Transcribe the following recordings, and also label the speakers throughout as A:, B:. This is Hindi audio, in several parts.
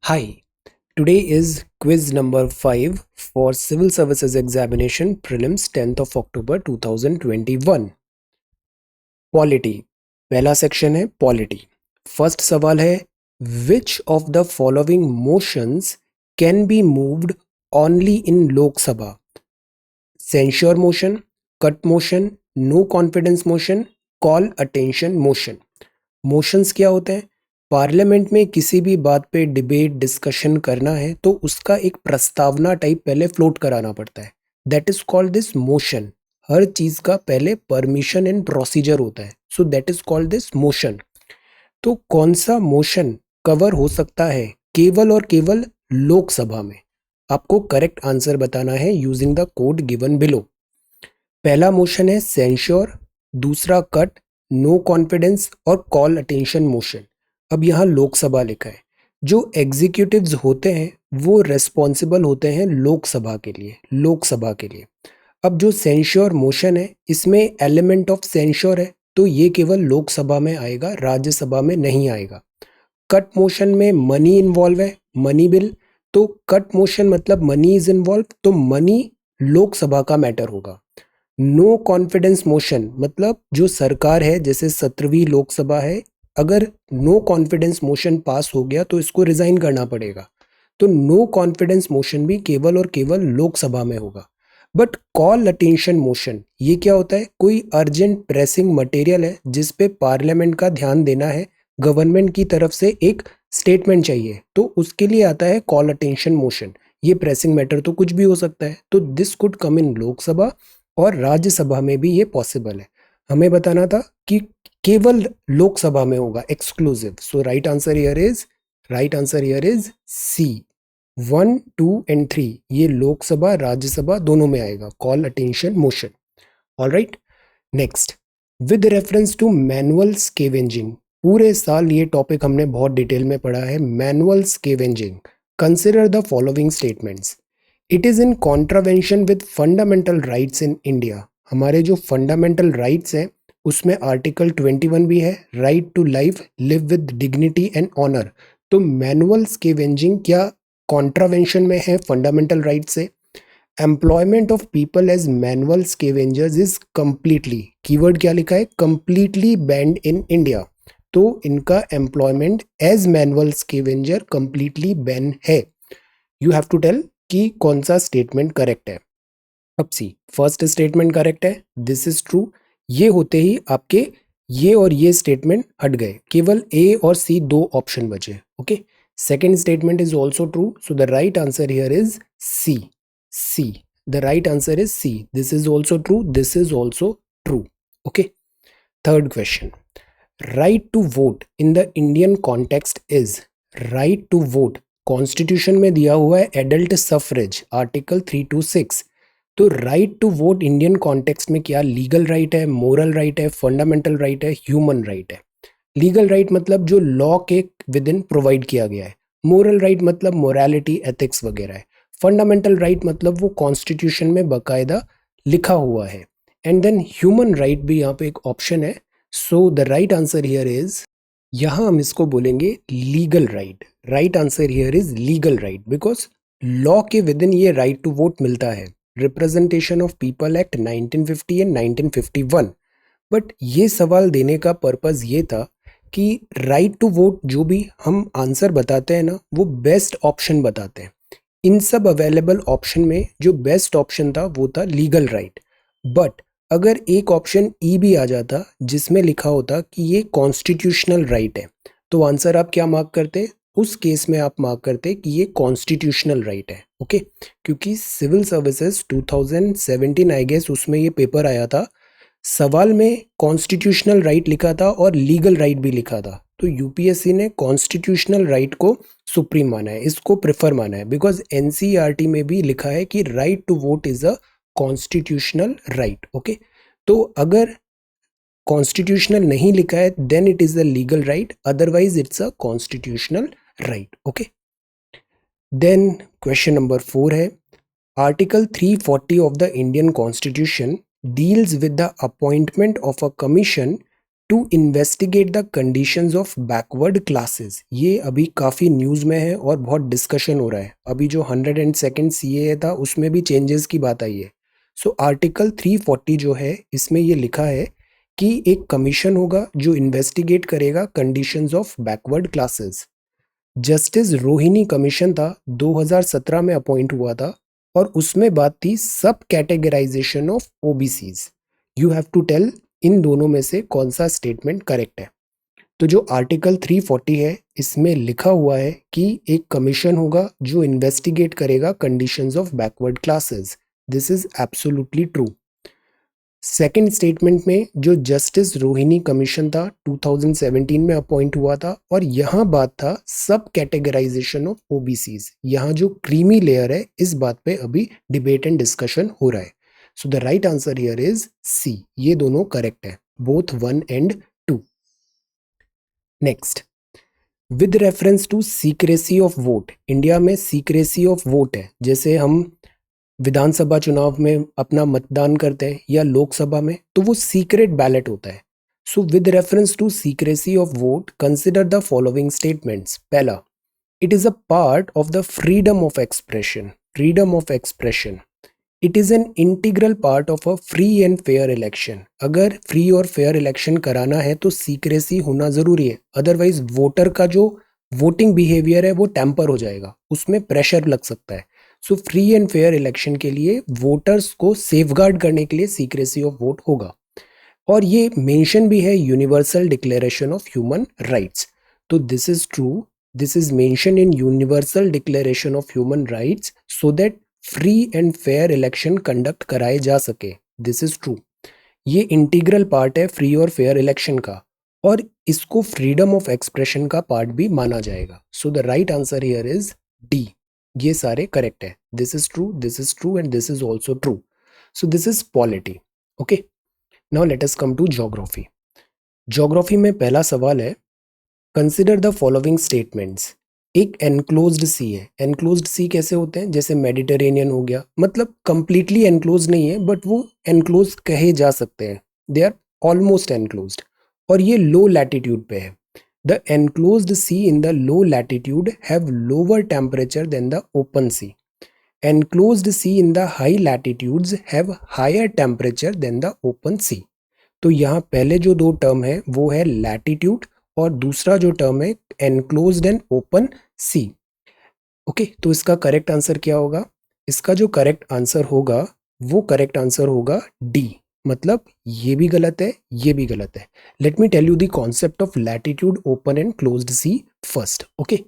A: Hi, today is quiz number 5 for Civil Services Examination Prelims 10th of October 2021. Polity. पहला सेक्शन है पॉलिटी. फर्स्ट सवाल है which of the following motions can be moved only in Lok Sabha? Censure motion, cut motion, no confidence motion, call attention motion. Motions क्या होते हैं? पार्लियामेंट में किसी भी बात पे डिबेट डिस्कशन करना है तो उसका एक प्रस्तावना टाइप पहले फ्लोट कराना पड़ता है. That is called this motion. हर चीज का पहले परमिशन एंड प्रोसीजर होता है. So that is called this motion. तो कौन सा मोशन कवर हो सकता है केवल और केवल लोकसभा में? आपको करेक्ट आंसर बताना है using the code given below. पहला मोशन है सेंश्योर, दूसरा कट, नो कॉन्फिडेंस और कॉल अटेंशन मोशन. अब यहाँ लोकसभा लिखा है. जो एग्जीक्यूटिव्स होते हैं वो रेस्पॉन्सिबल होते हैं लोकसभा के लिए. अब जो सेंश्योर मोशन है इसमें एलिमेंट ऑफ सेंश्योर है तो ये केवल लोकसभा में आएगा, राज्यसभा में नहीं आएगा. कट मोशन में मनी इन्वॉल्व है, मनी बिल. तो कट मोशन मतलब मनी इज इन्वॉल्व तो मनी लोकसभा का मैटर होगा. नो कॉन्फिडेंस मोशन मतलब जो सरकार है, जैसे 17वीं लोकसभा है, अगर नो कॉन्फिडेंस मोशन पास हो गया तो इसको रिजाइन करना पड़ेगा. तो नो कॉन्फिडेंस मोशन भी केवल और केवल लोकसभा में होगा. बट कॉल अटेंशन मोशन ये क्या होता है? कोई अर्जेंट प्रेसिंग मटेरियल है जिस पे पार्लियामेंट का ध्यान देना है, गवर्नमेंट की तरफ से एक स्टेटमेंट चाहिए, तो उसके लिए आता है कॉल अटेंशन मोशन. ये प्रेसिंग मैटर तो कुछ भी हो सकता है, तो दिस कुड कम इन लोकसभा और राज्यसभा में भी ये पॉसिबल है. हमें बताना था कि केवल लोकसभा में होगा, exclusive. So right answer here is C. 1, 2 and 3 ये लोकसभा राज्यसभा दोनों में आएगा call attention motion. Alright, next. With reference to manual scavenging. पूरे साल ये टॉपिक हमने बहुत डिटेल में पढ़ा है. Manual scavenging. Consider the following statements. It is in contravention with fundamental rights in India. हमारे जो फंडामेंटल राइट्स हैं उसमें आर्टिकल 21 भी है, right to life, live with dignity and honour. तो मैनुअल स्केवेंजिंग क्या कॉन्ट्रावेंशन में है फंडामेंटल राइट से? Employment of people as manual scavengers is completely, keyword क्या लिखा है? Completely banned in India. तो इनका employment as manual scavenger completely ban है. यू हैव टू टेल कि कौन सा स्टेटमेंट करेक्ट है. अब सी, फर्स्ट स्टेटमेंट करेक्ट है, दिस इज ट्रू. ये होते ही आपके ये और ये स्टेटमेंट हट गए, केवल ए और सी दो ऑप्शन बचे. Okay, second statement is also true. So the right answer here is C. C, the right answer is C. This is also true, this is also true. Okay, third question. Right to vote in the Indian context is. Right to vote constitution में दिया हुआ है एडल्ट सफरेज, आर्टिकल 326. तो right to vote Indian context में क्या लीगल राइट है, मोरल राइट है, फंडामेंटल राइट है, ह्यूमन राइट है? लीगल राइट मतलब जो लॉ के विद इन प्रोवाइड किया गया है. मोरल राइट मतलब मोरालिटी, एथिक्स वगैरह है. फंडामेंटल राइट मतलब वो कॉन्स्टिट्यूशन में बाकायदा लिखा हुआ है. एंड देन ह्यूमन राइट भी यहाँ पे एक ऑप्शन है. So the right answer here is, यहाँ हम इसको बोलेंगे legal right. Right answer here is legal right because law के विद इन ये राइट टू वोट मिलता है. Representation of people act 1950 and 1951. But ये सवाल देने का पर्पस ये था कि राइट टू वोट जो भी हम आंसर बताते हैं ना, वो बेस्ट ऑप्शन बताते हैं. इन सब अवेलेबल ऑप्शन में जो बेस्ट ऑप्शन था वो था लीगल राइट. बट अगर एक ऑप्शन ई भी आ जाता जिसमें लिखा होता कि ये कॉन्स्टिट्यूशनल राइट है, तो आंसर आप क्या मार्क करते? उस केस में आप मार्क करते कि ये कॉन्स्टिट्यूशनल राइट है. ओके, क्योंकि सिविल सर्विसेज 2017 आई गेस उसमें ये पेपर आया था, सवाल में कॉन्स्टिट्यूशनल राइट लिखा था और लीगल राइट भी लिखा था. तो यूपीएससी ने कॉन्स्टिट्यूशनल राइट को सुप्रीम माना है, इसको प्रेफर माना है. बिकॉज एनसीईआरटी में भी लिखा है कि right to vote is a constitutional right. Okay, तो अगर कॉन्स्टिट्यूशनल नहीं लिखा है then it is a legal right, otherwise it's a constitutional right. Okay, then question number 4 है. Article 340 of the Indian Constitution deals with the appointment of a commission to investigate the conditions of backward classes. ये अभी काफ़ी न्यूज़ में है और बहुत डिस्कशन हो रहा है। अभी जो 102nd CAA था उसमें भी चेंजेस की बात आई है। सो आर्टिकल 340 जो है इसमें ये लिखा है कि एक कमीशन होगा जो इन्वेस्टिगेट करेगा conditions of backward classes. Justice Rohini commission था, 2017 में अपॉइंट हुआ था और उसमें बात थी सब categorization of OBCs. You have to tell in दोनों में से कौन सा स्टेटमेंट करेक्ट है। तो जो आर्टिकल 340 है इसमें लिखा हुआ है कि एक कमीशन होगा जो इन्वेस्टिगेट करेगा conditions of backward classes. This is absolutely true. Second statement में जो जस्टिस रोहिणी कमीशन था 2017 में अपॉइंट हुआ था और यहाँ बात था सब कैटेगराइजेशन ऑफ ओबीसीज। यहाँ जो क्रीमी लेयर है इस बात पे अभी डिबेट एंड डिस्कशन हो रहा है। So the right answer here is C. ये दोनों करेक्ट है, both 1 and 2। Next, with reference to secrecy of vote. India में सीक्रेसी ऑफ वोट है, जैसे हम विधानसभा चुनाव में अपना मतदान करते हैं या लोकसभा में तो वो सीक्रेट बैलेट होता है। So with reference to secrecy of vote consider the following statements. पहला, it is a part of the freedom of expression. Freedom of expression, it is an integral part of a free and fair election. अगर फ्री और फेयर इलेक्शन कराना है तो सीक्रेसी होना जरूरी है, अदरवाइज वोटर का जो वोटिंग बिहेवियर है वो टेम्पर हो जाएगा, उसमें प्रेशर लग सकता है। So free and fair election के लिए वोटर्स को सेफगार्ड करने के लिए सीक्रेसी ऑफ वोट होगा। और ये मेंशन भी है universal declaration of human rights. तो this is true, this is mention in universal declaration of human rights so that free and fair election conduct कराए जा सके। This is true. ये इंटीग्रल पार्ट है फ्री और फेयर इलेक्शन का और इसको फ्रीडम ऑफ एक्सप्रेशन का पार्ट भी माना जाएगा। So the right answer here is D. ये सारे करेक्ट है। This is true and this is also true. So this is polity. Okay, now let us come to geography. Geography में पहला सवाल है, कंसिडर द फॉलोइंग स्टेटमेंट्स। एक एनक्लोज्ड सी है। एनक्लोज्ड सी कैसे होते हैं, जैसे मेडिटेरेनियन हो गया, मतलब कंप्लीटली एनक्लोज्ड नहीं है बट वो एनक्लोज कहे जा सकते हैं, दे आर ऑलमोस्ट एनक्लोज्ड। और ये लो लैटिट्यूड पे है। The enclosed sea in the low latitude have lower temperature than the open sea. Enclosed sea in the high latitudes have higher temperature than the open sea. तो यहाँ पहले जो दो टर्म है वो है लैटिट्यूड और दूसरा जो टर्म है enclosed and open sea. Okay, तो इसका करेक्ट आंसर क्या होगा? इसका जो करेक्ट आंसर होगा वो करेक्ट आंसर होगा डी। मतलब ये भी गलत है, ये भी गलत है। Let me tell you the concept of latitude, open and closed sea first. Okay,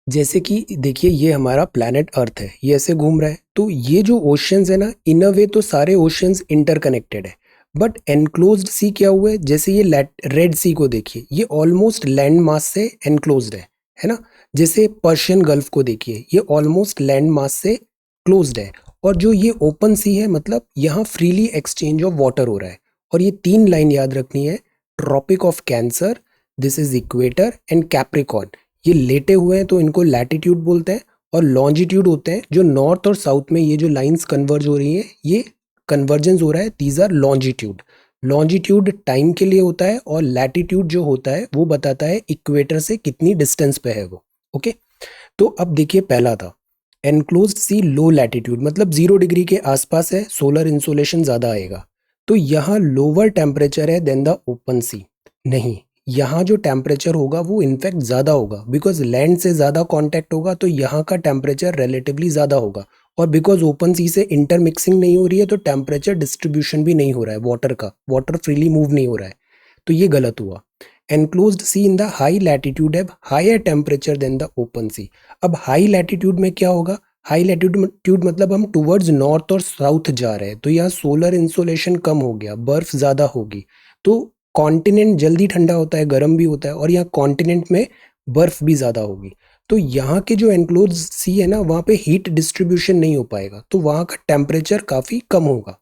A: जैसे कि देखिए ये हमारा प्लैनेट अर्थ है, ये ऐसे घूम रहा है, तो ये जो ओशियंस है ना, इन अ वे तो सारे ओशियंस इंटरकनेक्टेड है। बट एनक्लोज्ड सी क्या हुआ है, जैसे ये रेड सी को देखिए, ये ऑलमोस्ट लैंड मास से एनक्लोज्ड है ना। जैसे पर्शियन गल्फ को देखिए, ये ऑलमोस्ट लैंड मास से क्लोज्ड है। और जो ये ओपन सी है, मतलब यहाँ फ्रीली एक्सचेंज ऑफ वाटर हो रहा है। और ये तीन लाइन याद रखनी है, tropic of cancer, this is equator and capricorn. ये लेटे हुए हैं तो इनको लैटिट्यूड बोलते हैं, और लॉन्जिट्यूड होते हैं जो नॉर्थ और साउथ में ये जो लाइंस कन्वर्ज हो रही हैं, ये कन्वर्जेंस हो रहा है, these are longitude. Longitude time के लिए होता है और लैटिट्यूड जो होता है वो बताता है इक्वेटर से कितनी डिस्टेंस पे है वो। ओके, तो अब देखिए पहला था एनक्लोज्ड सी लो लैटिट्यूड, मतलब 0 डिग्री के आसपास है, सोलर इंसोलेशन ज़्यादा आएगा। तो यहाँ लोअर टेम्परेचर है देन द ओपन सी। नहीं, यहाँ जो टेम्परेचर होगा वो इनफैक्ट ज़्यादा होगा, बिकॉज लैंड से ज़्यादा कांटेक्ट होगा तो यहाँ का टेम्परेचर रिलेटिवली ज़्यादा होगा। और बिकॉज ओपन सी से इंटरमिक्सिंग नहीं हो रही है तो टेम्परेचर डिस्ट्रीब्यूशन भी नहीं हो रहा है वाटर का, वाटर फ्रीली मूव नहीं हो रहा है, तो ये गलत हुआ। Enclosed sea in the high latitude have higher temperature than the open sea. अब हाई लैटिट्यूड में क्या होगा, हाई लैटिट्यूड मतलब हम टूवर्ड्स नॉर्थ और साउथ जा रहे हैं, तो यहाँ सोलर इंसोलेशन कम हो गया, बर्फ ज़्यादा होगी, तो कॉन्टिनेंट जल्दी ठंडा होता है, गर्म भी होता है, और यहाँ कॉन्टिनेंट में बर्फ भी ज़्यादा होगी। तो यहाँ के जो एनक्लोज सी है ना, वहाँ पे हीट डिस्ट्रीब्यूशन नहीं हो पाएगा, तो वहाँ का टेम्परेचर काफ़ी कम होगा।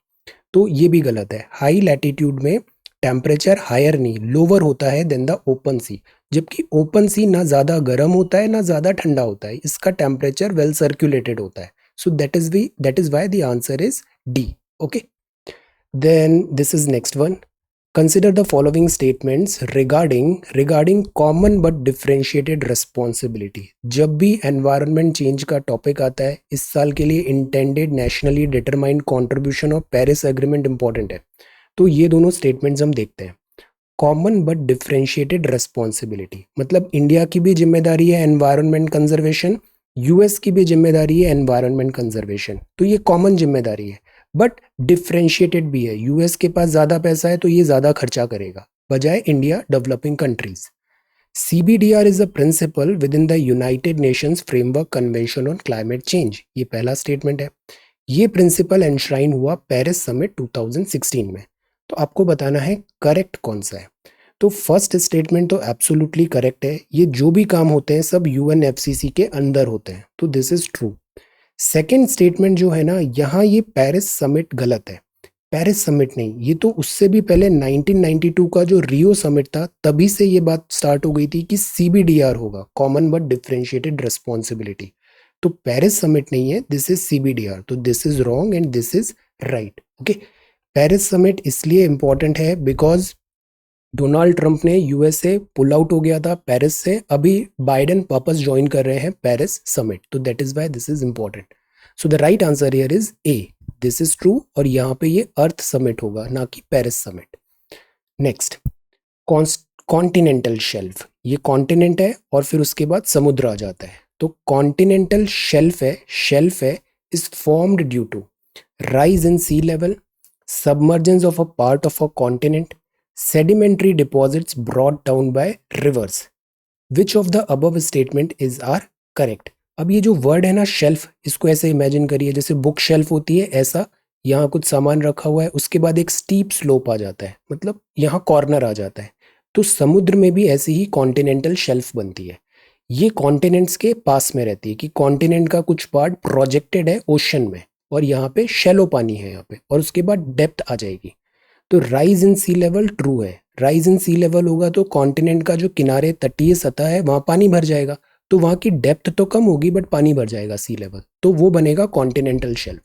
A: तो ये भी गलत है। हाई लैटिट्यूड में टेम्परेचर हायर नहीं, लोअर होता है देन द ओपन सी, जबकि ओपन सी ना ज़्यादा गर्म होता है ना ज़्यादा ठंडा होता है, इसका टेम्परेचर वेल सर्कुलेटेड होता है। So that is why the answer is D. Okay, then this is next one. Consider the following statements regarding common but differentiated responsibility. जब भी एनवायरनमेंट चेंज का टॉपिक आता है, इस साल के लिए intended nationally determined contribution of Paris agreement important है। तो ये दोनों स्टेटमेंट्स हम देखते हैं। कॉमन बट डिफरेंशिएटेड रिस्पॉन्सिबिलिटी मतलब इंडिया की भी जिम्मेदारी है एनवायरनमेंट कंजर्वेशन, यूएस की भी जिम्मेदारी है एनवायरनमेंट कंजर्वेशन। तो ये कॉमन जिम्मेदारी है बट डिफरेंशिएटेड भी है। यूएस के पास ज़्यादा पैसा है तो ये ज़्यादा खर्चा करेगा बजाय India developing countries. CBDR is a principle within the United Nations Framework Convention on Climate Change. ये पहला स्टेटमेंट है। ये प्रिंसिपल एनश्राइन हुआ पेरिस समिट 2016 में। तो आपको बताना है करेक्ट कौन सा है। तो फर्स्ट स्टेटमेंट तो एब्सोल्युटली करेक्ट है, ये जो भी काम होते हैं सब UNFCCC के अंदर होते हैं, तो this is true. Second statement जो है ना, यहाँ ये पेरिस समिट गलत है। पेरिस समिट नहीं, ये तो उससे भी पहले 1992 का जो रियो समिट था तभी से ये बात स्टार्ट हो गई थी कि CBDR होगा, कॉमन बट डिफरेंशिएटेड रिस्पॉन्सिबिलिटी। तो पेरिस समिट नहीं है, दिस इज CBDR। तो this is wrong and this is right. Okay, Paris summit इसलिए इंपॉर्टेंट है बिकॉज डोनाल्ड ट्रंप ने यूएसए पुल आउट हो गया था पेरिस से, अभी बाइडेन वापस ज्वाइन कर रहे हैं पेरिस समिट, तो that is why this is important. So the right answer here is a, this is true. और यहाँ पे ये अर्थ समिट होगा ना कि Paris summit. Next, continental shelf. ये कॉन्टिनेंट है और फिर उसके बाद समुद्र आ जाता है। तो कॉन्टिनेंटल शेल्फ है is formed due to rise in sea level, submergence of a part of a continent, sedimentary deposits brought down by rivers. Which of the above statement is are correct? अब ये जो वर्ड है ना शेल्फ, इसको ऐसे इमेजिन करिए जैसे बुक शेल्फ होती है, ऐसा यहाँ कुछ सामान रखा हुआ है, उसके बाद एक स्टीप स्लोप आ जाता है, मतलब यहाँ कॉर्नर आ जाता है। तो समुद्र में भी ऐसी ही कॉन्टिनेंटल शेल्फ बनती है। ये कॉन्टिनेंट्स के पास में रहती है कि कॉन्टिनेंट का कुछ पार्ट प्रोजेक्टेड है ओशन में और यहाँ पे शैलो पानी है यहाँ पे, और उसके बाद डेप्थ आ जाएगी। तो rise in sea level true है। राइज इन सी लेवल होगा तो कॉन्टिनेंट का जो किनारे तटीय सतह है वहाँ पानी भर जाएगा, तो वहाँ की डेप्थ तो कम होगी बट पानी भर जाएगा सी लेवल, तो वो बनेगा continental shelf.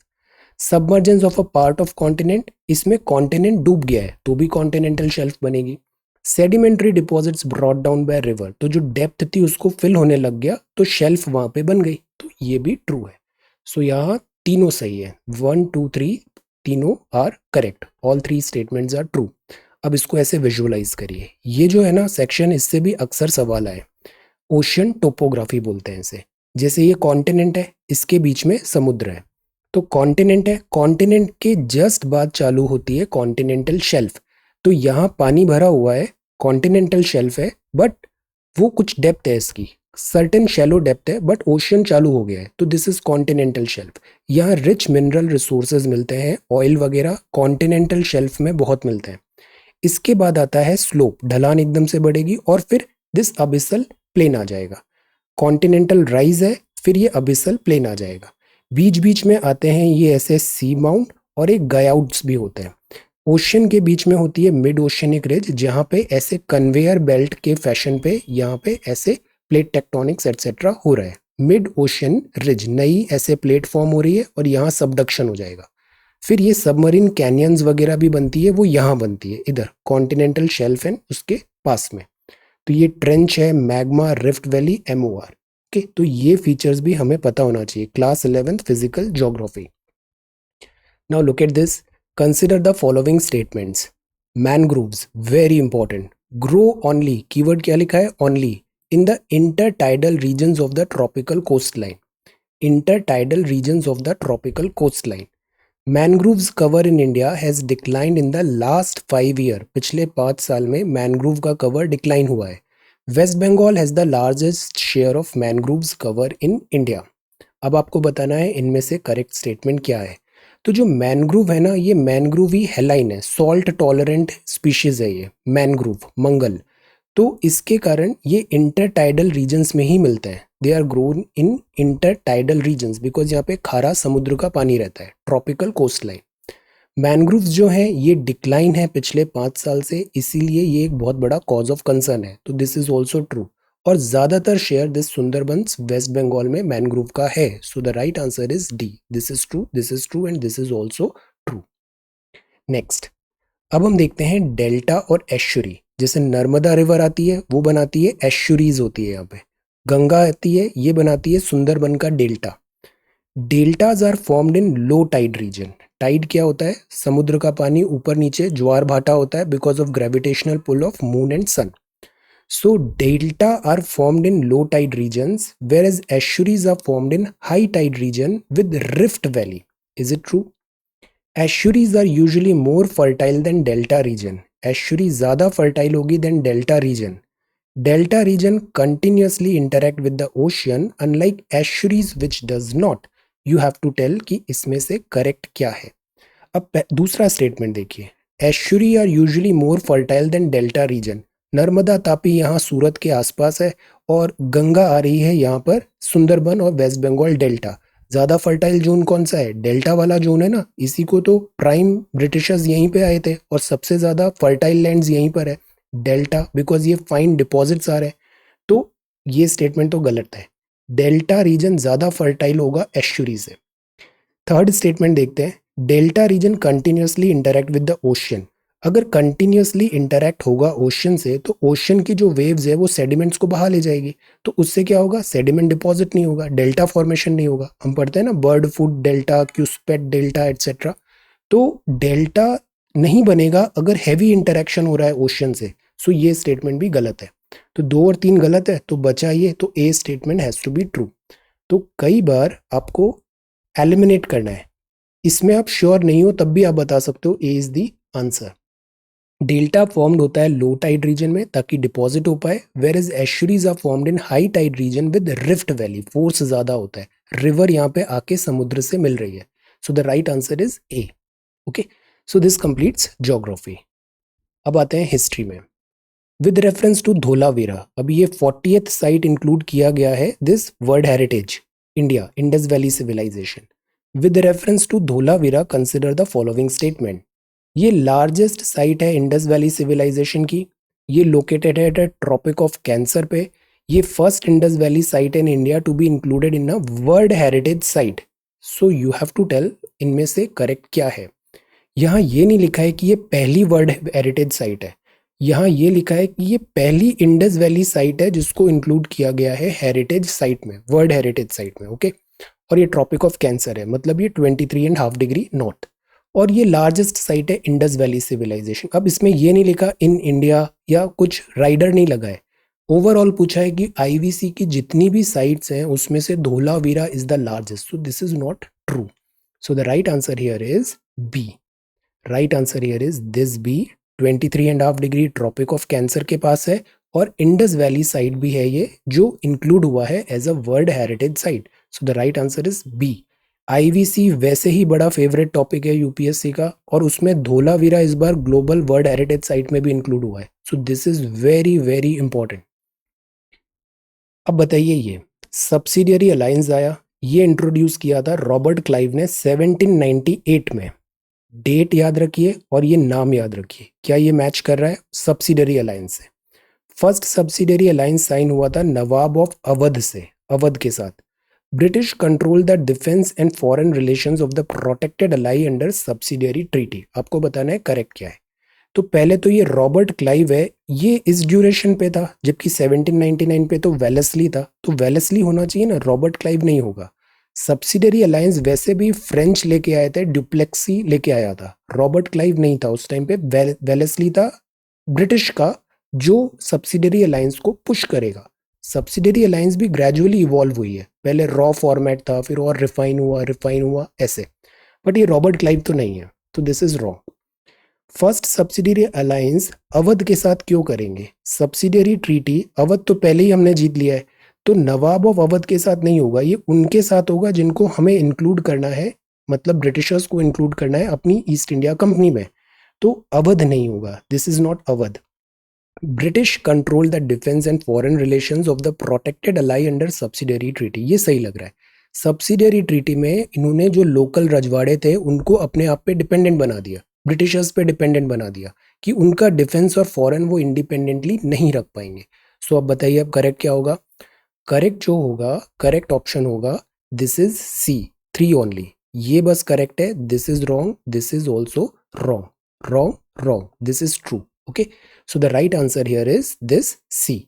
A: Submergence of a part of continent, इसमें कॉन्टिनेंट डूब गया है तो भी कॉन्टिनेंटल शेल्फ बनेगी। Sedimentary deposits brought down by river, तो जो डेप्थ थी उसको फिल होने लग गया तो शेल्फ वहां पे बन गई, तो ये भी ट्रू है। सो यहाँ तीनों सही है, 1 2 3 तीनों are correct, all three statements are true. अब इसको ऐसे विजुअलाइज करिए, ये जो है ना सेक्शन, इससे भी अक्सर सवाल आए। ओशियन टोपोग्राफी बोलते हैं इसे। जैसे ये कॉन्टिनेंट है, इसके बीच में समुद्र है, तो कॉन्टिनेंट है, कॉन्टिनेंट के जस्ट बाद चालू होती है कॉन्टिनेंटल शेल्फ। तो यहाँ पानी भरा हुआ है, कॉन्टिनेंटल शेल्फ है, बट वो कुछ डेप्थ है इसकी, सर्टेन शैलो डेप्थ है, बट ओशियन चालू हो गया है, तो दिस इज कॉन्टिनेंटल शेल्फ। यहाँ रिच मिनरल रिसोर्सेज मिलते हैं, ऑयल वगैरह कॉन्टिनेंटल शेल्फ में बहुत मिलते हैं। इसके बाद आता है स्लोप, ढलान एकदम से बढ़ेगी और फिर दिस अबिसल प्लेन आ जाएगा। कॉन्टिनेंटल राइज है, फिर ये अबिसल प्लेन आ जाएगा। बीच बीच में आते हैं ये ऐसे सी माउंट और एक गयाउट्स भी होते हैं। ओशियन के बीच में होती है मिड ओशियनिक रिज, जहाँ पे ऐसे कन्वेयर बेल्ट के फैशन पे यहाँ पे ऐसे प्लेट टेक्टोनिक्स एटसेट्रा हो रहा है। मिड ओशियन रिज नई ऐसे प्लेटफॉर्म हो रही है और यहाँ सबडक्शन हो जाएगा। फिर ये सबमरीन कैनियंस वगैरह भी बनती है, वो यहाँ बनती है इधर कॉन्टिनेंटल शेल्फ एंड उसके पास में। तो ये ट्रेंच है, magma, rift valley, MOR। Okay, तो ये फीचर्स भी हमें पता होना चाहिए, class 11th physical geography. Now look at this, consider the following statements. Mangroves very important, grow only, keyword क्या लिखा है, only, in the intertidal regions of the tropical coast line. Intertidal regions of the tropical coast line. Mangroves cover in India has declined in the last 5 year, पिछले 5 साल में मैनग्रोव का कवर डिक्लाइन हुआ है। West Bengal has the largest share of mangroves cover in India. अब आपको बताना है इनमें से करेक्ट स्टेटमेंट क्या है। तो जो मैनग्रोव है ना, ये मैनग्रोवी हेलाइन है, सॉल्ट टॉलरेंट स्पीशीज है ये मैनग्रोव, मंगल। तो इसके कारण ये इंटरटाइडल रीजन्स में ही मिलते हैं। They are grown in intertidal regions because यहाँ पे खारा समुद्र का पानी रहता है, ट्रॉपिकल कोस्ट लाइन। मैनग्रोव्स जो है ये डिक्लाइन है पिछले 5 साल से, इसीलिए ये एक बहुत बड़ा कॉज ऑफ कंसर्न है, तो दिस इज ऑल्सो ट्रू। और ज्यादातर share this Sundarbans West Bengal में मैनग्रोव का है, so the right answer is D, this is true and this is also true. Next, अब हम देखते हैं डेल्टा और एस्चुरी। जैसे नर्मदा रिवर आती है वो बनाती है एस्चुरीज होती है, यहाँ पे गंगा आती है ये बनाती है सुंदरबन का delta. Deltas are formed in low tide region. Tide क्या होता है? समुद्र का पानी ऊपर नीचे ज्वार भाटा होता है because of gravitational pull of moon and sun. So delta are formed in low tide regions, whereas estuaries are formed in high tide region with rift valley. Is it true? Estuaries are usually more fertile than delta region. Estuary ज़्यादा fertile होगी than delta region. Delta region continuously interact with the ocean, unlike estuaries which does not. You have to tell कि इसमें से correct क्या है। अब दूसरा स्टेटमेंट देखिए, estuary are usually more fertile than delta region. Narmada Tapi यहाँ सूरत के आसपास है और गंगा आ रही है यहाँ पर सुंदरबन और वेस्ट बंगाल डेल्टा। ज़्यादा फर्टाइल जोन कौन सा है? डेल्टा वाला जोन है ना, इसी को तो प्राइम ब्रिटिशर्स यहीं पे आए थे और सबसे ज़्यादा फर्टाइल लैंड्स यहीं पर है डेल्टा, बिकॉज ये फाइन डिपॉजिट्स आ रहे हैं। तो ये स्टेटमेंट तो गलत है, डेल्टा रीजन ज़्यादा फर्टाइल होगा एश्चुरी से। थर्ड स्टेटमेंट देखते हैं, delta region continuously interact with the ocean. अगर कंटिन्यूसली इंटरैक्ट होगा ओशियन से तो ओशियन की जो वेव्स है वो सेडिमेंट्स को बहा ले जाएगी, तो उससे क्या होगा? सेडिमेंट डिपॉजिट नहीं होगा, डेल्टा फॉर्मेशन नहीं होगा। हम पढ़ते हैं ना bird foot delta, cuspate delta etcetera. तो डेल्टा नहीं बनेगा अगर हैवी इंटरेक्शन हो रहा है ओशियन से। सो ये स्टेटमेंट भी गलत है। तो 2 और 3 गलत है तो बचा ये, तो A statement has to be true. तो कई बार आपको एलिमिनेट करना है, इसमें आप श्योर नहीं हो तब भी आप बता सकते हो A is the answer. Delta formed होता है लो टाइड रीजन में ताकि डिपॉजिट हो पाए, where is estuaries are formed in high tide region with rift valley, force ज्यादा होता है, रिवर यहाँ पे आके समुद्र से मिल रही है। So the right answer is a. Okay, so this completes geography. अब आते हैं हिस्ट्री में। विद रेफरेंस टू धोलावीरा, अभी ये 40th साइट इंक्लूड किया गया है this world heritage India Indus valley civilisation. With reference to Dholavira consider the following statement. ये लार्जेस्ट साइट है इंडस वैली सिविलाइजेशन की, ये लोकेटेड है ट्रॉपिक ऑफ कैंसर पे, ये first Indus valley site in India to be included in a world heritage site. So you have to tell इनमें से करेक्ट क्या है। यहाँ ये नहीं लिखा है कि ये पहली वर्ल्ड हेरिटेज साइट है, यहाँ ये लिखा है कि ये पहली इंडस वैली साइट है जिसको इंक्लूड किया गया है हेरिटेज साइट में, वर्ल्ड हेरिटेज साइट में। ओके, और ये ट्रॉपिक ऑफ कैंसर है, मतलब ये 23.5 डिग्री नॉर्थ, और ये लार्जेस्ट साइट है इंडस वैली सिविलाइजेशन। अब इसमें ये नहीं लिखा इन इंडिया या कुछ राइडर नहीं लगा है, ओवरऑल पूछा है कि आईवीसी की जितनी भी साइट्स हैं उसमें से Dholavira is the largest. So this is not true. So the right answer here is B. Right answer here is this B. 23.5 degree tropic of cancer के पास है और इंडस वैली साइट भी है ये जो इंक्लूड हुआ है as a world heritage site. So the right answer is B. IVC वैसे ही बड़ा फेवरेट टॉपिक है यूपीएससी का, और उसमें धोलावीरा इस बार ग्लोबल वर्ल्ड हेरिटेज साइट में भी इंक्लूड हुआ है। सो this is very very important. अब बताइए, ये सब्सिडियरी अलायंस आया, ये इंट्रोड्यूस किया था रॉबर्ट क्लाइव ने 1798 में। डेट याद रखिए और ये नाम याद रखिए, क्या ये मैच कर रहा है सब्सिडरी अलायंस से। फर्स्ट सब्सिडरी अलायंस साइन हुआ था नवाब ऑफ अवध से, अवध के साथ। British control the defence and foreign relations of the protected ally under subsidiary treaty. आपको बताना है करेक्ट क्या है। तो पहले तो ये रॉबर्ट क्लाइव है, ये इस ड्यूरेशन पे था, जबकि 1799 पे तो वेलेस्ली था, तो वेलेस्ली होना चाहिए ना, रॉबर्ट क्लाइव नहीं होगा। सब्सिडरी अलायंस वैसे भी फ्रेंच लेके आए थे, डुप्लेक्सी लेके आया था, रॉबर्ट क्लाइव नहीं था उस टाइम पे, वेलेस्ली था ब्रिटिश का जो सब्सिडरी अलायंस को पुश करेगा। सब्सिडरी अलायंस भी ग्रेजुअली इवॉल्व हुई है, पहले रॉ फॉर्मेट था, फिर और रिफाइन हुआ ऐसे, बट ये रॉबर्ट क्लाइव तो नहीं है, तो this is wrong. First subsidiary alliance Awadh के साथ क्यों करेंगे? सब्सिडियरी ट्रीटी अवध तो पहले ही हमने जीत लिया है, तो नवाब ऑफ अवध के साथ नहीं होगा, ये उनके साथ होगा जिनको हमें इंक्लूड करना है, मतलब ब्रिटिशर्स को इंक्लूड करना है अपनी ईस्ट इंडिया कंपनी में, तो अवध नहीं होगा, this is not Awadh. British control the defence and foreign relations of the protected ally under subsidiary treaty, ये सही लग रहा है। सब्सिडियरी ट्रीटी में इन्होंने जो लोकल रजवाड़े थे उनको अपने आप पे डिपेंडेंट बना दिया, ब्रिटिशर्स पे डिपेंडेंट बना दिया कि उनका डिफेंस और फॉरेन वो इंडिपेंडेंटली नहीं रख पाएंगे। सो अब बताइए अब करेक्ट क्या होगा? करेक्ट जो होगा, करेक्ट ऑप्शन होगा दिस इज सी, 3 ओनली, ये बस करेक्ट है, this is wrong, this is also wrong, wrong, wrong. This is true. Okay, so the right answer here is this C.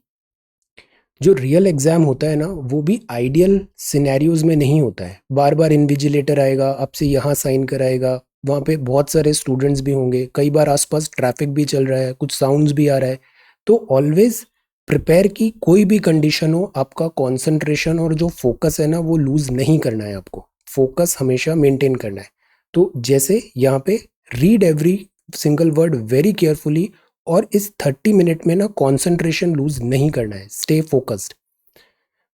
A: जो रियल एग्जाम होता है ना वो भी आइडियल सिनेरियोज में नहीं होता है. बार बार इन्विजिलेटर आएगा, आपसे यहाँ साइन कराएगा, वहाँ पे बहुत सारे स्टूडेंट्स भी होंगे, कई बार आसपास ट्रैफिक भी चल रहा है, कुछ साउंड्स भी आ रहा है. तो ऑलवेज प्रिपेयर की कोई भी कंडीशन हो, आपका कॉन्सेंट्रेशन और जो फोकस है ना वो लूज नहीं करना है. आपको फोकस हमेशा मेंटेन करना है. तो जैसे यहाँ पे read every single word very carefully, और इस 30 मिनट में ना कॉन्सेंट्रेशन लूज नहीं करना है. Stay focused.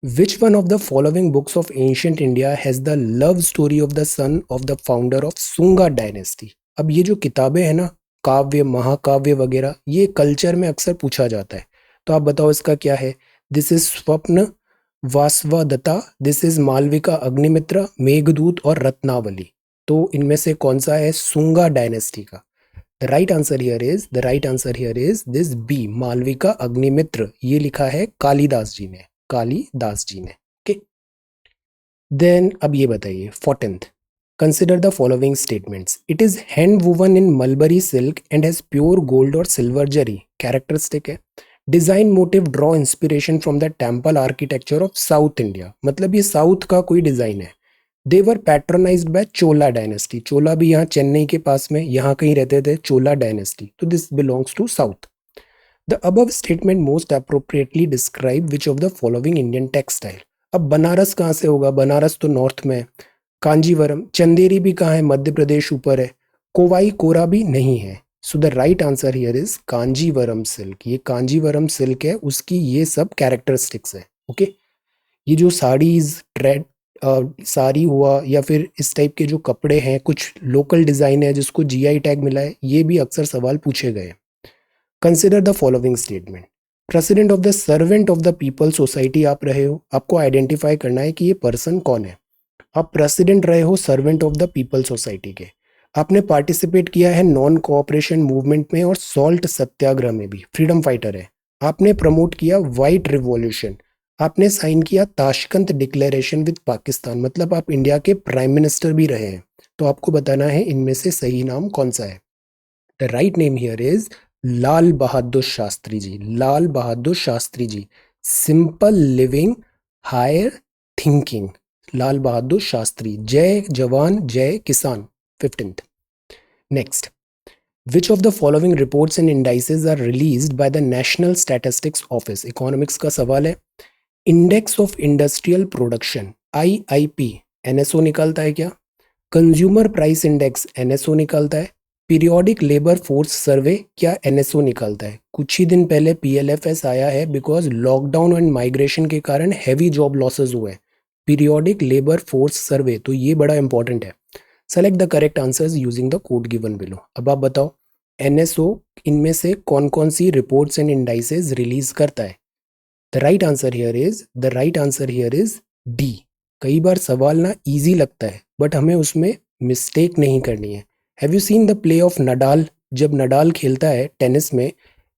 A: Which one of the following books of ancient India has the love story of the son of the founder of Sunga dynasty. अब ये जो किताबें हैं ना, काव्य महाकाव्य वगैरह, ये कल्चर में अक्सर पूछा जाता है. तो आप बताओ इसका क्या है. This is Swapna Vasavadatta, this is Malavika Agnimitra, Meghaduta और रत्नावली. तो इनमें से कौन सा है सुंगा डायनेस्टी का. The right answer here is this B, Malavika Agnimitra. ये लिखा है कालिदास जी ने. Okay. Then अब ये बताइए 14th. Consider the following statements. It is hand woven in mulberry silk and has pure gold or silver zari. Characteristic है. Design motive draw inspiration from the temple architecture of South India. मतलब ये साउथ का कोई डिजाइन है. दे वर पैट्रोनाइज्ड बाय चोला डायनेस्टी. चोला भी यहाँ चेन्नई के पास में यहाँ कहीं रहते थे, चोला डायनेस्टी. तो this belongs to south. The above statement most appropriately describe which of the following Indian textile. अब बनारस कहाँ से होगा, बनारस तो नॉर्थ में है. कांजीवरम. चंदेरी भी कहाँ है, मध्य प्रदेश ऊपर है. कोवाई कोरा भी नहीं है. So the right answer here is Kanjeevaram silk. ये कांजीवरम सिल्क है, उसकी ये सब कैरेक्टरिस्टिक्स है. ओके. ये जो साड़ीज साड़ी हुआ या फिर इस टाइप के जो कपड़े हैं, कुछ लोकल डिजाइन है जिसको जीआई टैग मिला है, ये भी अक्सर सवाल पूछे गए. Consider the following statement. President of the servant of the people society आप रहे हो, आपको आइडेंटिफाई करना है कि ये पर्सन कौन है. आप प्रेसिडेंट रहे हो servant of the people society के. आपने पार्टिसिपेट किया है नॉन कोऑपरेशन मूवमेंट में और सॉल्ट सत्याग्रह में भी, फ्रीडम फाइटर है. आपने प्रमोट किया व्हाइट रिवॉल्यूशन. आपने साइन किया ताशकंद डिक्लेरेशन विद पाकिस्तान, मतलब आप इंडिया के प्राइम मिनिस्टर भी रहे हैं. तो आपको बताना है इनमें से सही नाम कौन सा है. The right name here is Lal Bahadur Shastri ji. Lal Bahadur Shastri ji. Simple living higher thinking. Lal Bahadur Shastri. जय जवान जय किसान. 15th. Next. Which of the following reports and indices are released by the National Statistics Office? Economics का सवाल है. Index of industrial production IIP NSO निकालता है क्या. कंज्यूमर प्राइस इंडेक्स NSO निकालता है. पीरियोडिक लेबर फोर्स सर्वे क्या NSO निकालता है. कुछ ही दिन पहले PLFS आया है बिकॉज लॉकडाउन एंड माइग्रेशन के कारण हैवी जॉब लॉसेज हुए. पीरियोडिक लेबर फोर्स सर्वे, तो ये बड़ा इंपॉर्टेंट है. Select the correct answers using the code given below. अब आप बताओ NSO इनमें से कौन कौन सी रिपोर्ट्स एंड इंडाइसेस रिलीज करता है. The right answer here is D. कई बार सवाल ना इजी लगता है बट हमें उसमें मिस्टेक नहीं करनी है. Have you seen the play of Nadal. जब नडाल खेलता है टेनिस में,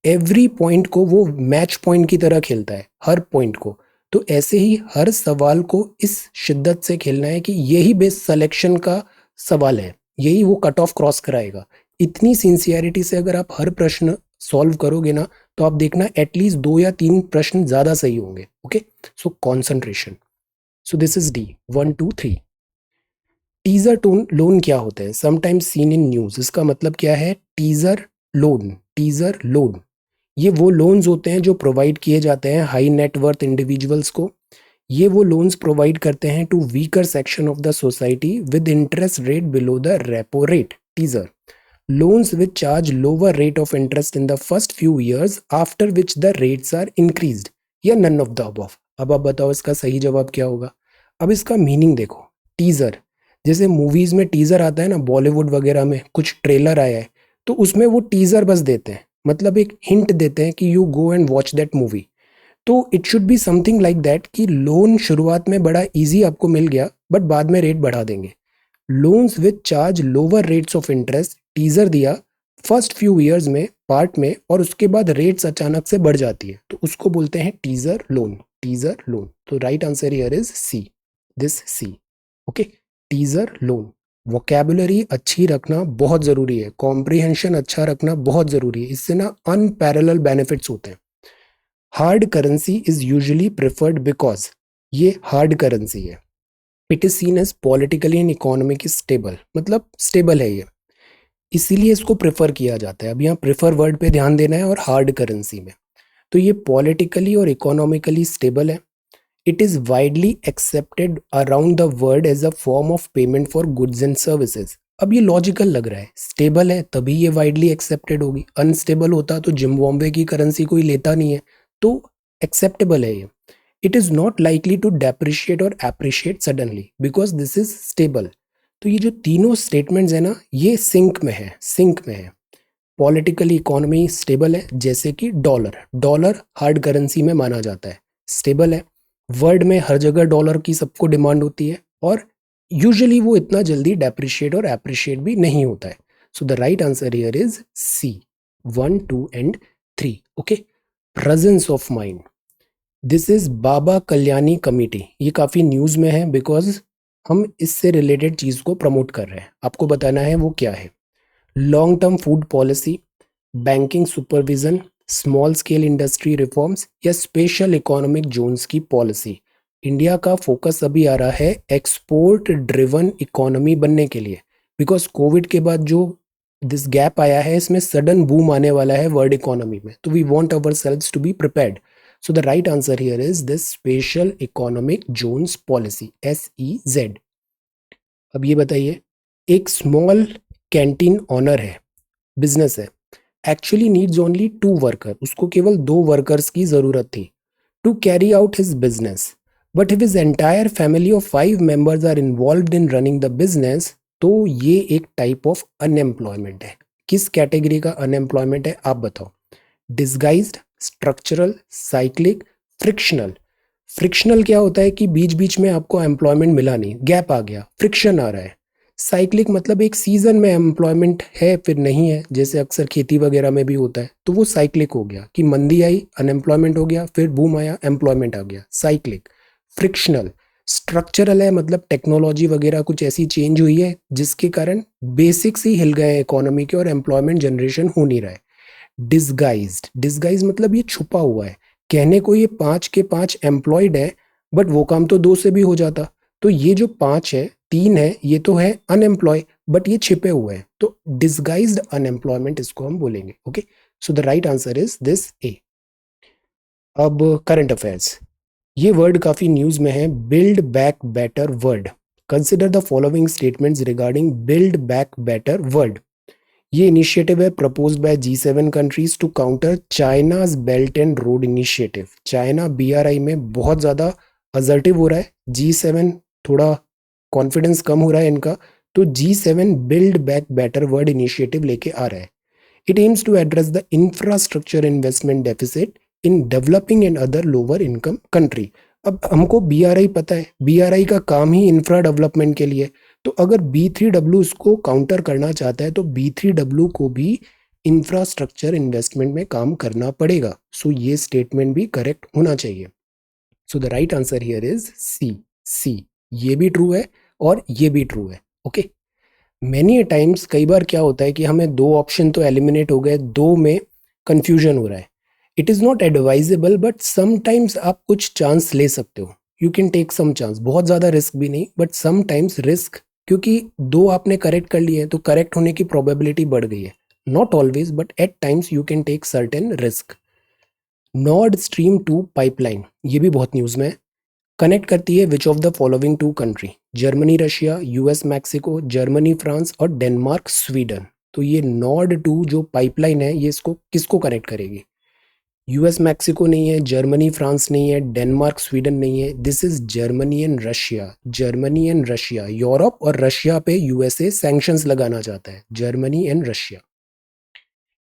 A: एवरी पॉइंट को वो मैच पॉइंट की तरह खेलता है, हर पॉइंट को. तो ऐसे ही हर सवाल को इस शिद्दत से खेलना है कि यही बेस्ट सिलेक्शन का सवाल है, यही वो कट ऑफ क्रॉस कराएगा. इतनी सिंसियरिटी से अगर आप हर प्रश्न सॉल्व करोगे ना, तो आप देखना एटलीस्ट 2 या 3 प्रश्न ज्यादा सही होंगे. Okay. So concentration. So this is D. 1 2 3. Teaser loan क्या होता है. Sometimes seen in news. इसका मतलब क्या है. Teaser loan. ये वो लोन्स होते हैं जो प्रोवाइड किए जाते हैं हाई नेटवर्थ इंडिविजुअल्स को. ये वो लोन्स प्रोवाइड करते हैं to weaker section of the society with interest rate below the repo rate. Teaser loans which charge lower rate of interest in the first few years after which the rates are increased, या none of the above. अब आप बताओ इसका सही जवाब क्या होगा. अब इसका मीनिंग देखो. टीजर, जैसे मूवीज में टीजर आता है ना, बॉलीवुड वगैरह में कुछ ट्रेलर आया है तो उसमें वो टीजर बस देते हैं, मतलब एक हिंट देते हैं कि you go and watch that movie. तो it should be something like that कि लोन शुरुआत में बड़ा इजी आपको मिल गया बट बाद में रेट बढ़ा देंगे. Loans with charge lower rates of interest, teaser दिया फर्स्ट फ्यू इयर्स में पार्ट में, और उसके बाद रेट्स अचानक से बढ़ जाती है, तो उसको बोलते हैं टीजर लोन. तो right answer here is C. This C. Okay. Teaser loan. Vocabulary अच्छी रखना बहुत ज़रूरी है, कॉम्प्रिहेंशन अच्छा रखना बहुत ज़रूरी है, इससे ना अनपैरेलल बेनिफिट्स होते हैं। Hard currency is usually preferred because ये हार्ड करेंसी है। It is seen as politically and economic stable, मतलब स्टेबल है ये, इसीलिए इसको प्रेफर किया जाता है। अब यहाँ प्रेफर वर्ड पे ध्यान देना है और हार्ड करेंसी में। तो ये पॉलिटिकली और इकोनॉमिकली स्टेबल है। It is widely accepted around the world as a form of payment for goods and services. अब ये लॉजिकल लग रहा है, स्टेबल है तभी ये वाइडली एक्सेप्टेड होगी, अनस्टेबल होता तो जिम्बाब्वे की करेंसी कोई लेता नहीं है। तो एक्सेप्टेबल है ये। It is not likely to depreciate और appreciate suddenly because this is stable. तो ये जो तीनों स्टेटमेंट्स है ना, ये सिंक में है। पॉलिटिकली इकोनॉमी स्टेबल है, जैसे कि डॉलर, डॉलर हार्ड करेंसी में माना जाता है, स्टेबल है। वर्ल्ड में हर जगह डॉलर की सबको डिमांड होती है और यूजुअली वो इतना जल्दी डेप्रिशिएट और एप्रिशिएट भी नहीं होता है। So the right answer here is C, 1, 2 and 3। Okay, presence of mind, this is Baba Kalyani committee. ये काफ़ी न्यूज़ में है बिकॉज हम इससे रिलेटेड चीज़ को प्रमोट कर रहे हैं, आपको बताना है वो क्या है। Long term food policy, banking supervision, small scale industry reforms या स्पेशल इकोनॉमिक जोन्स की पॉलिसी। इंडिया का फोकस अभी आ रहा है एक्सपोर्ट ड्रिवन इकोनॉमी बनने के लिए, बिकॉज कोविड के बाद जो दिस गैप आया है, इसमें सडन बूम आने वाला है वर्ल्ड इकोनॉमी में। तो we want ourselves to be prepared. So the right answer here is this special economic zones policy, SEZ। अब ये बताइए, एक स्मॉल कैंटीन ऑनर है, बिजनेस है, एक्चुअली नीड्स ओनली 2 वर्कर, उसको केवल 2 वर्कर्स की जरूरत थी to carry out his business, but if his entire family of 5 members are involved in running the business, तो ये एक टाइप ऑफ अनएम्प्लॉयमेंट है। किस कैटेगरी का अनएम्प्लॉयमेंट है आप बताओ? Disguised, structural, cyclic, frictional. Frictional क्या होता है कि बीच बीच में आपको एम्प्लॉयमेंट मिला नहीं, गैप आ गया, फ्रिक्शन आ रहा है। साइक्लिक मतलब एक सीजन में एम्प्लॉयमेंट है फिर नहीं है, जैसे अक्सर खेती वगैरह में भी होता है, तो वो साइक्लिक हो गया कि मंदी आई अनएम्प्लॉयमेंट हो गया, फिर बूम आया एम्प्लॉयमेंट आ गया, साइक्लिक। फ्रिक्शनल, स्ट्रक्चरल है, मतलब टेक्नोलॉजी वगैरह कुछ ऐसी चेंज हुई है जिसके कारण बेसिक्स ही हिल गए इकोनॉमी के और एम्प्लॉयमेंट जनरेशन हो नहीं रहा है। डिस्गाइज्ड, डिस्गाइज मतलब ये छुपा हुआ है, कहने को ये 5 के 5 एम्प्लॉयड है, बट वो काम तो 2 से भी हो जाता। तो ये जो 5 है, 3 है, ये तो है अनएम्प्लॉय, बट ये छिपे हुए हैं, तो डिस्गाइज्ड अनएम्प्लॉयमेंट इसको हम बोलेंगे। Okay, so the right answer is this A. अब करंट अफेयर्स, ये वर्ड काफी न्यूज में है, build back better world. Consider the following statements regarding build back better world. ये इनिशिएटिव है proposed by G7 countries to counter China's belt and road initiative. China BRI में बहुत ज़्यादा असर्टिव हो रहा है, G7 थोड़ा कॉन्फिडेंस कम हो रहा है इनका, तो G7 build back better world initiative लेके आ रहा है। It aims to address the infrastructure investment deficit in developing and other lower income country. अब हमको BRI पता है, BRI का काम ही इंफ्रा डेवलपमेंट के लिए, तो अगर B3W इसको काउंटर करना चाहता है तो B3W को भी इंफ्रास्ट्रक्चर इन्वेस्टमेंट में काम करना पड़ेगा। सो ये स्टेटमेंट भी करेक्ट होना चाहिए। So the right answer here is C, ये भी ट्रू है और ये भी ट्रू है। ओके, मेनी टाइम्स कई बार क्या होता है कि हमें 2 ऑप्शन तो एलिमिनेट हो गए, 2 में कंफ्यूजन हो रहा है। It is not advisable, but sometimes आप कुछ चांस ले सकते हो, you can take some chance, बहुत ज़्यादा रिस्क भी नहीं, बट समटाइम्स रिस्क, क्योंकि 2 आपने करेक्ट कर लिए हैं तो करेक्ट होने की प्रोबेबिलिटी बढ़ गई है। Not always, but at times you can take certain risk. Nord Stream 2 pipeline, ये भी बहुत न्यूज़ में है, कनेक्ट करती है which of the following 2 country? Germany Russia, US Mexico, Germany France और डेनमार्क स्वीडन। तो ये नॉर्ड 2 जो पाइपलाइन है, ये इसको किसको कनेक्ट करेगी? US मैक्सिको नहीं है, जर्मनी फ्रांस नहीं है, डेनमार्क स्वीडन नहीं है, this is Germany and Russia. Germany and Russia, Europe और रशिया पे USA सैंक्शंस लगाना चाहता है, जर्मनी एंड रशिया।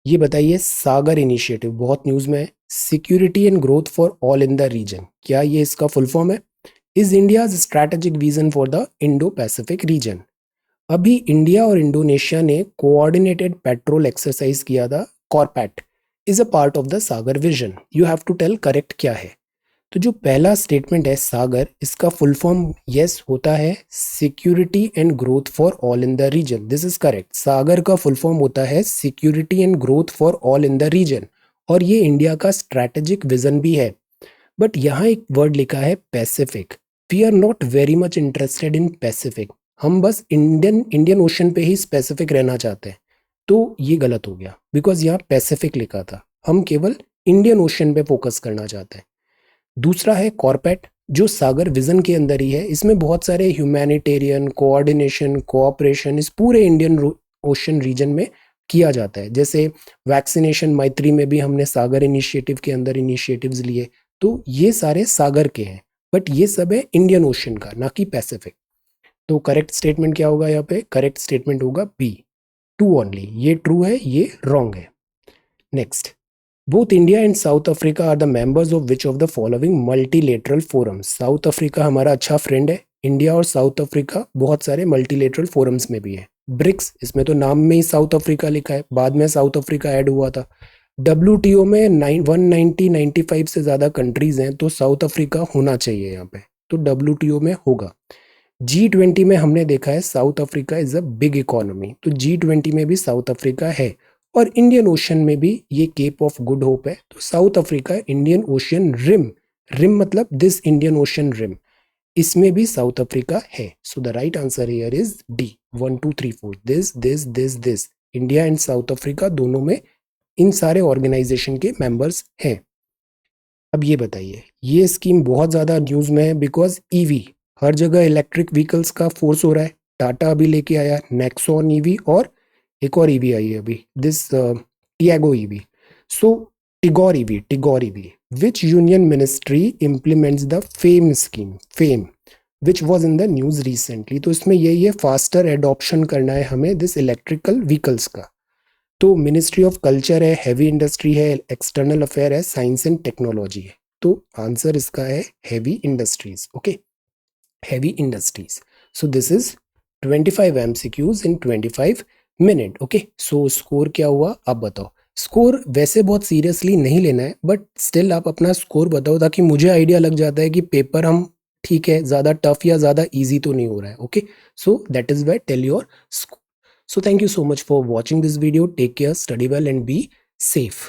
A: ये बताइए, सागर इनिशिएटिव बहुत न्यूज में है, security and growth for all in the region, क्या ये इसका फुल फॉर्म है? Is India's strategic vision for the Indo Pacific region. अभी इंडिया और इंडोनेशिया ने कोऑर्डिनेटेड पेट्रोल एक्सरसाइज किया था, CORPAT is a part of the SAGAR vision. You have to tell correct क्या है। तो जो पहला स्टेटमेंट है सागर, इसका फुल फॉर्म यस होता है security and growth for all in the region. This is correct. SAGAR का फुल फॉर्म होता है security and growth for all in the region, और ये इंडिया का स्ट्रैटेजिक विजन भी है। बट यहाँ एक वर्ड लिखा है Pacific. We are not very much interested in Pacific. हम बस इंडियन ओशन पे ही स्पेसिफिक रहना चाहते हैं। तो ये गलत हो गया, बिकॉज यहाँ पैसिफिक लिखा था। हम केवल इंडियन ओशन पे फोकस करना चाहते हैं। दूसरा है कॉर्पेट, जो सागर विजन के अंदर ही है। इसमें बहुत सारे ह्यूमैनिटेरियन कोऑर्डिनेशन कोऑपरेशन इस पूरे इंडियन ओशन रीजन में किया जाता है। जैसे वैक्सीनेशन मैत्री में भी हमने सागर इनिशिएटिव के अंदर इनिशिएटिव्स लिए। तो ये सारे सागर के हैं, बट ये सब है इंडियन ओशन का, ना कि पैसिफिक। तो करेक्ट स्टेटमेंट क्या होगा यहाँ पे? करेक्ट स्टेटमेंट होगा बी, टू ओनली। ये ट्रू है, ये रॉन्ग है। Next, both India and South Africa are the members of which of the following multilateral forums. South Africa हमारा अच्छा फ्रेंड है। इंडिया और साउथ अफ्रीका बहुत सारे मल्टीलेटरल फोरम्स में भी है। ब्रिक्स, इसमें तो नाम में ही साउथ अफ्रीका लिखा है, बाद में साउथ अफ्रीका ऐड हुआ था। WTO में 195 से ज़्यादा कंट्रीज हैं, तो साउथ अफ्रीका होना चाहिए यहाँ पे, तो WTO में होगा। G20 में हमने देखा है south Africa is a big economy, तो G20 में भी साउथ अफ्रीका है। और इंडियन ओशन में भी ये केप ऑफ गुड होप है, तो South Africa Indian Ocean Rim, Rim मतलब दिस इंडियन ओशन रिम, इसमें भी साउथ अफ्रीका है। So the right answer here is D, 1 2 3 4, this India and South Africa दोनों में इन सारे ऑर्गेनाइजेशन के मेंबर्स हैं। अब ये बताइए, ये स्कीम बहुत ज़्यादा न्यूज़ में है बिकॉज ईवी, हर जगह इलेक्ट्रिक व्हीकल्स का फोर्स हो रहा है। टाटा अभी लेके आया नेक्सॉन ईवी, और एक और ईवी आई है अभी, this Tiago EV. So Tigor EV, which union ministry implements the fame scheme, fame which was in the news recently. तो इसमें यही है, फास्टर एडॉप्शन करना है हमें दिस इलेक्ट्रिकल व्हीकल्स का। तो मिनिस्ट्री ऑफ कल्चर है, हैवी इंडस्ट्री है, एक्सटर्नल अफेयर है, साइंस एंड टेक्नोलॉजी है। तो आंसर इसका है heavy industries. Okay, heavy industries. So this is 25 MCQs in 25 minute. Okay, so score क्या हुआ आप बताओ। स्कोर वैसे बहुत सीरियसली नहीं लेना है, बट स्टिल आप अपना स्कोर बताओ, ताकि मुझे आइडिया लग जाता है कि पेपर हम ठीक है, ज़्यादा टफ या ज़्यादा इजी तो नहीं हो रहा है। Okay, so that is why tell your score. So thank you so much for watching this video. Take care, study well and be safe.